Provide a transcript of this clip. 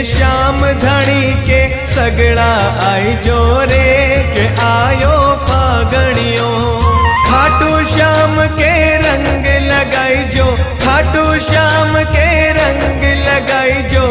श्याम धणी के सगड़ा आई जो रे के आयो फागणियो। खाटू श्याम के रंग लगाई जो, खाटू श्याम के रंग लगाई जो,